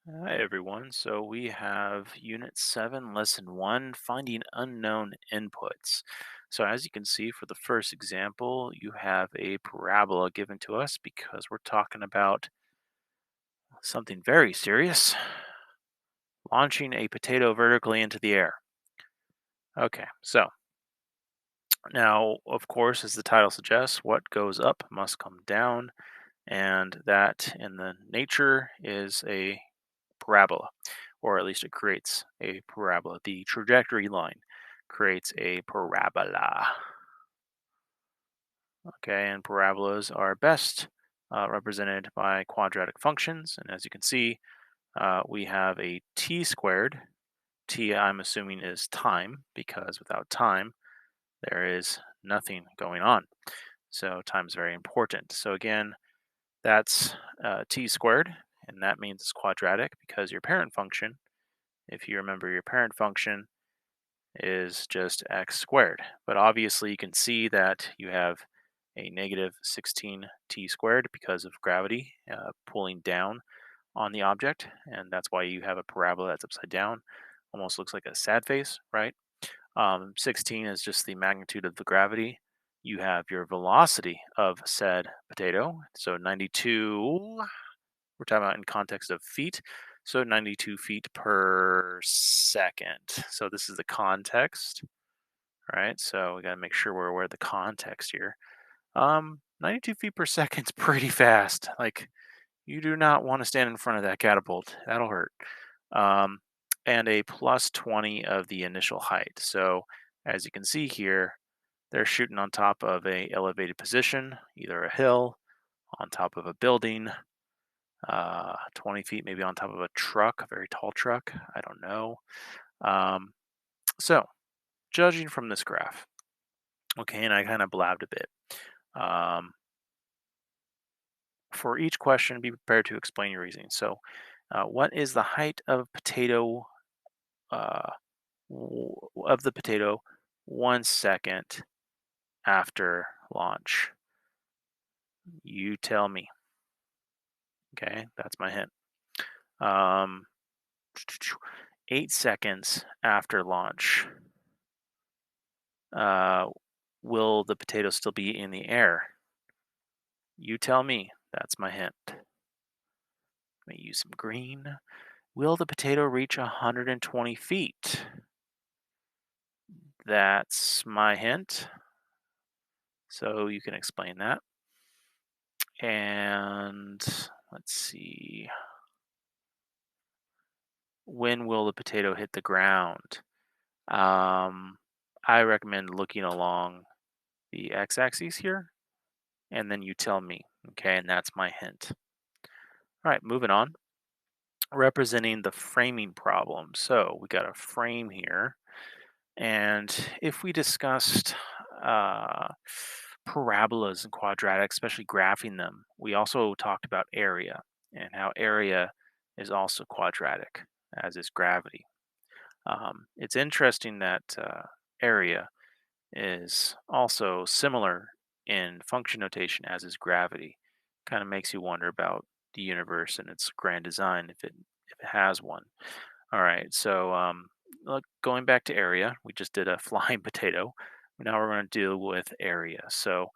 Hi everyone. So we have Unit 7, Lesson 1, Finding Unknown Inputs. So as you can see for the first example, you have a parabola given to us because we're talking about something very serious, launching a potato vertically into the air. Okay, so now, of course, as the title suggests, what goes up must come down, and that in the nature is a parabola, or at least it creates a parabola. The trajectory line creates a parabola. Okay, and parabolas are best represented by quadratic functions. And as you can see, we have a t squared. T, I'm assuming, is time because without time, there is nothing going on. So time is very important. So again, that's t squared, and that means it's quadratic because your parent function, if you remember your parent function, is just x squared. But obviously you can see that you have a negative 16t squared because of gravity pulling down on the object, and that's why you have a parabola that's upside down. Almost looks like a sad face, right? 16 is just the magnitude of the gravity. You have your velocity of said potato, so 92. We're talking about in context of feet, so 92 feet per second. So this is the context, right? So we got to make sure we're aware of the context here. 92 feet per second's pretty fast. Like, you do not want to stand in front of that catapult. That'll hurt. Um, and a plus 20 of the initial height. So as you can see here, they're shooting on top of a elevated position, either a hill, on top of a building, 20 feet maybe on top of a truck, a very tall truck. I don't know. Um, so judging from this graph, okay, and I kind of blabbed a bit. Um, for each question, be prepared to explain your reasoning. So, what is the height of potato uh, of the potato 1 second after launch? You tell me. Okay, that's my hint. Um, 8 seconds after launch, uh, will the potato still be in the air? You tell me. That's my hint. Let me use some green. Will the potato reach 120 feet? That's my hint. So you can explain that. And let's see. When will the potato hit the ground? Um, I recommend looking along the x-axis here, and then you tell me. Okay, and that's my hint. All right, moving on. Representing the framing problem. So we got a frame here. And if we discussed uh, parabolas and quadratics, especially graphing them, we also talked about area and how area is also quadratic, as is gravity. It's interesting that area is also similar in function notation as is gravity. Kind of makes you wonder about the universe and its grand design if it has one. All right, so look, going back to area, we just did a flying potato. Now we're going to deal with area. So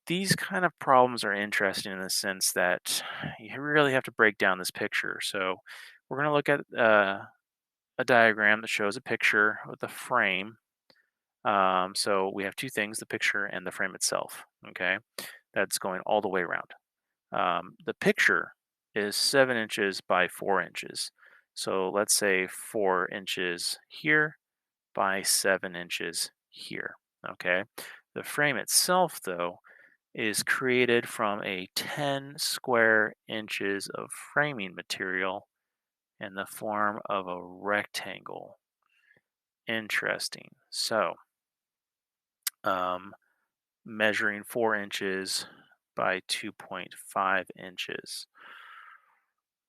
these kind of problems are interesting in the sense that you really have to break down this picture. So we're going to look at a diagram that shows a picture with a frame. So we have two things: the picture and the frame itself. Okay, that's going all the way around. The picture is 7 inches by 4 inches. So let's say 4 inches here by 7 inches here. Okay. The frame itself, though, is created from a 10 square inches of framing material in the form of a rectangle. Interesting. So, um, measuring 4 inches by 2.5 inches.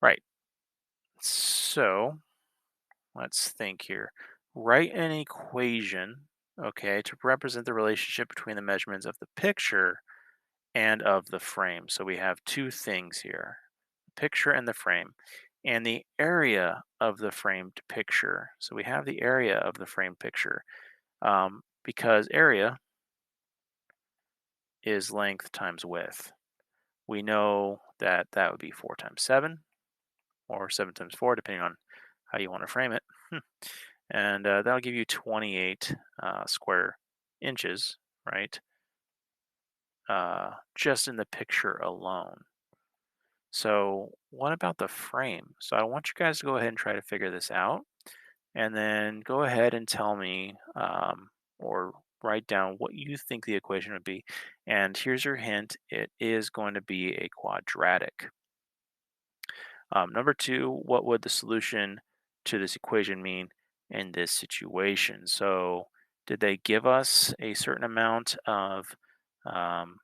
Right. So let's think here. Write an equation, okay, to represent the relationship between the measurements of the picture and of the frame. So we have two things here, the picture and the frame. and the area of the framed picture. So we have the area of the framed picture because area is length times width. We know that that would be 4 times 7 or 7 times 4, depending on how you want to frame it. And that'll give you 28 square inches, right? Just in the picture alone. So, what about the frame? So, I want you guys to go ahead and try to figure this out, and then go ahead and tell me or write down what you think the equation would be. And here's your hint, it is going to be a quadratic. Number two, what would the solution to this equation mean in this situation? So, did they give us a certain amount of um,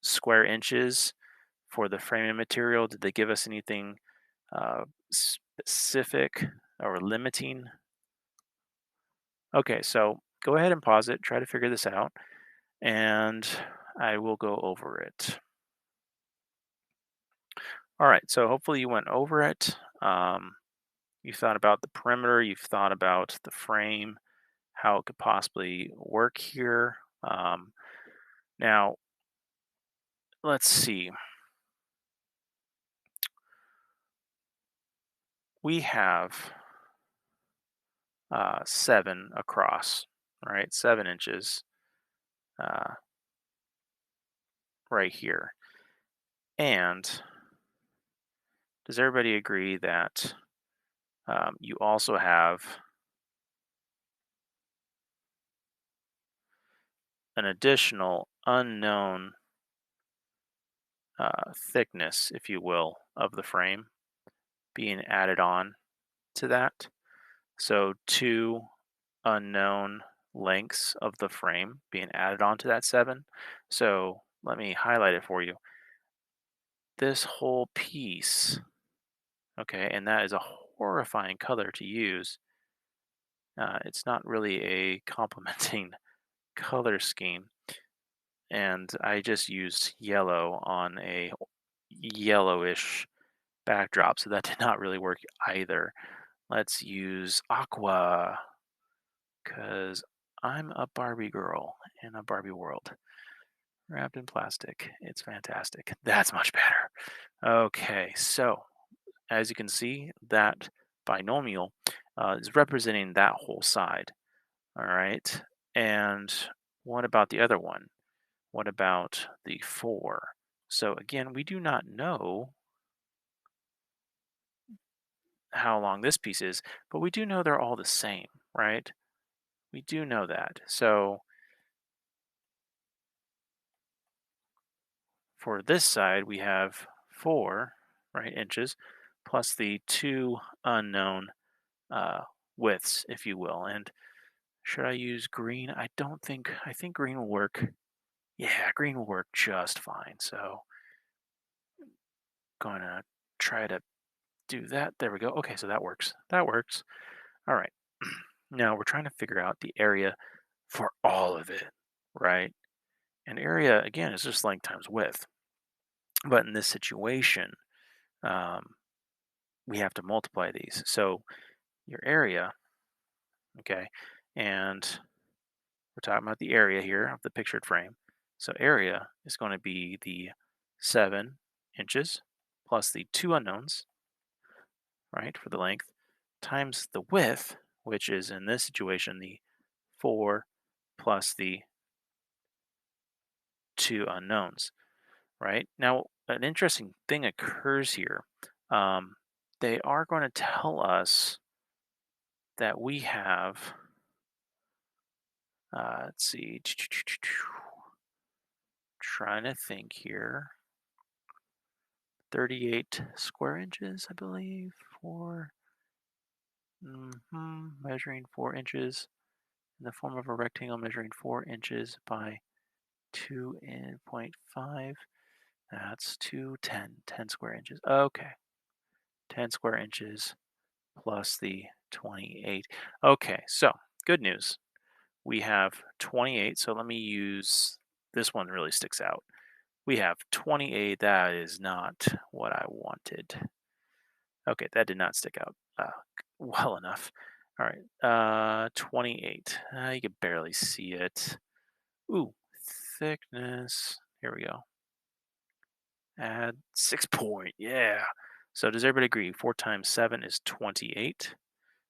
square inches for the framing material? Did they give us anything specific or limiting? Okay, so go ahead and pause it, try to figure this out, and I will go over it. All right, so hopefully you went over it. You thought about the perimeter, you've thought about the frame, how it could possibly work here. Now, let's see. We have 7 across, right? 7 inches uh, right here. And does everybody agree that you also have an additional unknown thickness, if you will, of the frame being added on to that? So two unknown lengths of the frame being added onto that 7. So let me highlight it for you. This whole piece, okay, and that is a horrifying color to use. It's not really a complementing color scheme. And I just used yellow on a yellowish backdrop, so that did not really work either. Let's use aqua, because I'm a Barbie girl in a Barbie world wrapped in plastic. It's fantastic. That's much better. Okay, so as you can see, that binomial is representing that whole side. All right. And what about the other one? What about the 4? So again, we do not know how long this piece is, but we do know they're all the same, right? We do know that. So for this side, we have 4, right, inches, plus the 2 unknown uh, widths, if you will. And should I use green? I think green will work. Yeah, green will work just fine. So going to try to do that. There we go. Okay, so that works. That works. All right. Now we're trying to figure out the area for all of it, right? And area, again, is just length times width. But in this situation, um, we have to multiply these. So your area, okay, and we're talking about the area here of the pictured frame. So area is going to be the 7 inches plus the 2 unknowns, right, for the length, times the width, which is in this situation the 4 plus the 2 unknowns, right? Now, an interesting thing occurs here. Um, they are going to tell us that we have, let's see, trying to think here, 38 square inches, I believe, for measuring 4 inches in the form of a rectangle measuring 4 inches by 2.5. That's 10 square inches. Okay, 10 square inches plus the 28. Okay, so good news. We have 28, so let me use this one really sticks out. We have 28. That is not what I wanted. Okay, that did not stick out well enough. All right, 28. You can barely see it. Ooh, thickness. Here we go. Add 6 point. Yeah. So does everybody agree? 4 times 7 is 28.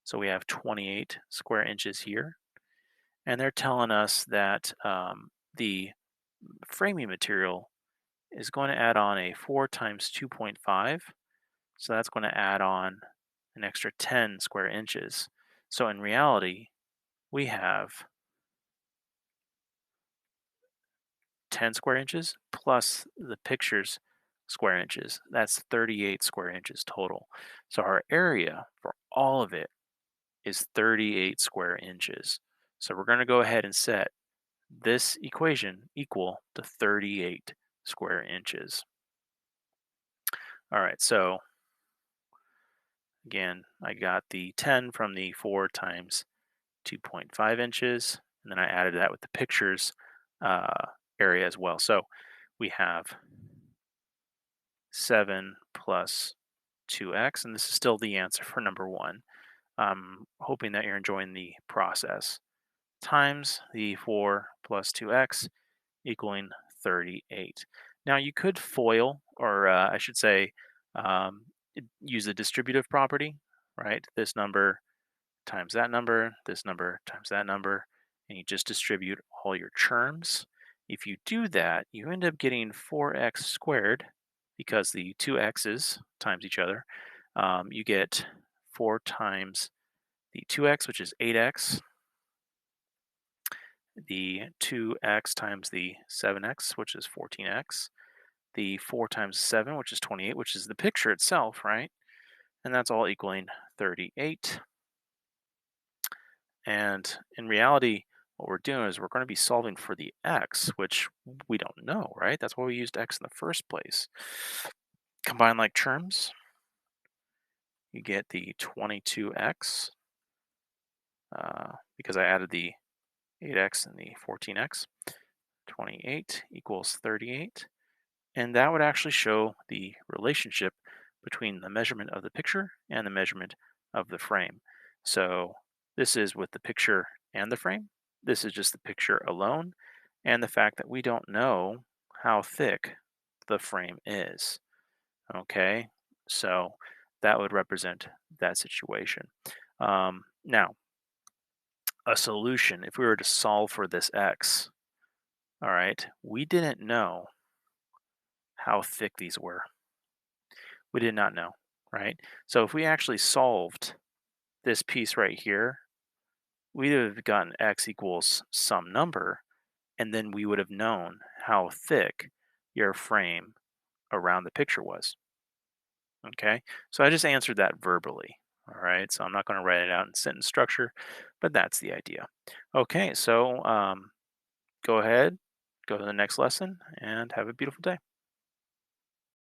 So we have 28 square inches here. And they're telling us that the framing material is going to add on a 4 times 2.5. So that's going to add on an extra 10 square inches. So in reality, we have 10 square inches plus the picture's square inches. That's 38 square inches total. So our area for all of it is 38 square inches. So we're going to go ahead and set this equation equal to 38 square inches. All right, so again, I got the 10 from the 4 times 2.5 inches, and then I added that with the pictures area as well. So we have 7 plus 2x, and this is still the answer for number 1. I'm hoping that you're enjoying the process. Times the 4 plus 2x equaling 38. Now you could FOIL, or I should say, use the distributive property, right? This number times that number, this number times that number, and you just distribute all your terms. If you do that, you end up getting 4x squared because the two x's times each other. You get 4 times the 2x, which is 8x, the 2x times the 7x, which is 14x, the 4 times 7, which is 28, which is the picture itself, right? And that's all equaling 38. And in reality, what we're doing is we're going to be solving for the x, which we don't know, right? That's why we used x in the first place. Combine like terms, you get the 22x because I added the 8x and the 14x. 28 equals 38. And that would actually show the relationship between the measurement of the picture and the measurement of the frame. So this is with the picture and the frame. This is just the picture alone, and the fact that we don't know how thick the frame is. Okay, so that would represent that situation. Now, a solution, if we were to solve for this x, all right, we didn't know how thick these were. We did not know, right? So if we actually solved this piece right here, we'd have gotten x equals some number, and then we would have known how thick your frame around the picture was. Okay, so I just answered that verbally. All right, so I'm not going to write it out in sentence structure, but that's the idea. Okay, so go ahead, go to the next lesson, and have a beautiful day.